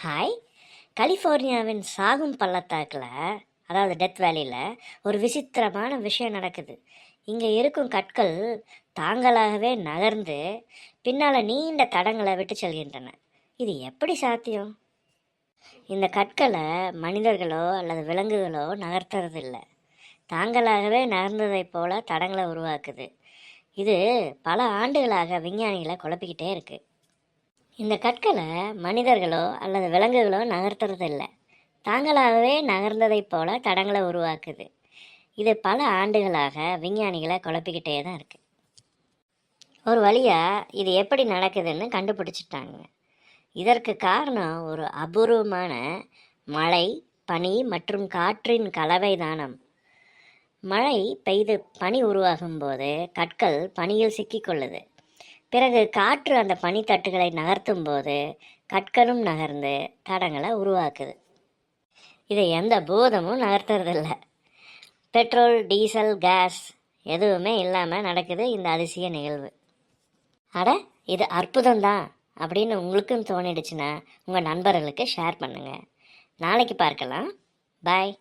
Hi. கலிஃபோர்னியாவின் சாகும் பள்ளத்தாக்கில், அதாவது டெத் வேலியில் ஒரு விசித்திரமான விஷயம் நடக்குது. இங்கே இருக்கும் கற்கள் தாங்களாகவே நகர்ந்து பின்னால் நீண்ட தடங்களை விட்டு செல்கின்றன. இது எப்படி சாத்தியம்? இந்த கற்களை மனிதர்களோ அல்லது விலங்குகளோ நகர்த்துறதில்லை, தாங்களாகவே நகர்ந்ததைப் போல தடங்களை உருவாக்குது. இது பல ஆண்டுகளாக விஞ்ஞானிகளை குழப்பிக்கிட்டே இருக்குது. இந்த கற்களை மனிதர்களோ அல்லது விலங்குகளோ நகர்த்துறதில்ல, தாங்களாகவே நகர்ந்ததைப் போல தடங்களை உருவாக்குது. இது பல ஆண்டுகளாக விஞ்ஞானிகளை குழப்பிக்கிட்டே தான் இருக்குது. ஒரு வழியாக இது எப்படி நடக்குதுன்னு கண்டுபிடிச்சிட்டாங்க. இதற்கு காரணம் ஒரு அபூர்வமான மழை, பனி மற்றும் காற்றின் கலவை தானம். மழை பெய்து பனி உருவாகும் போது கற்கள் பனியில் சிக்கிக்கொள்ளுது. பிறகு காற்று அந்த பனித்தட்டுகளை நகர்த்தும் போது கற்களும் நகர்ந்து தடங்களை உருவாக்குது. இதை எந்த பூதமும் நகர்த்துறதில்ல. பெட்ரோல், டீசல், கேஸ் எதுவுமே இல்லாமல் நடக்குது இந்த அதிசய நிகழ்வு. அட, இது அற்புதம்தான் அப்படின்னு உங்களுக்கும் தோணிடுச்சுன்னா உங்கள் நண்பர்களுக்கு ஷேர் பண்ணுங்கள். நாளைக்கு பார்க்கலாம். பாய்.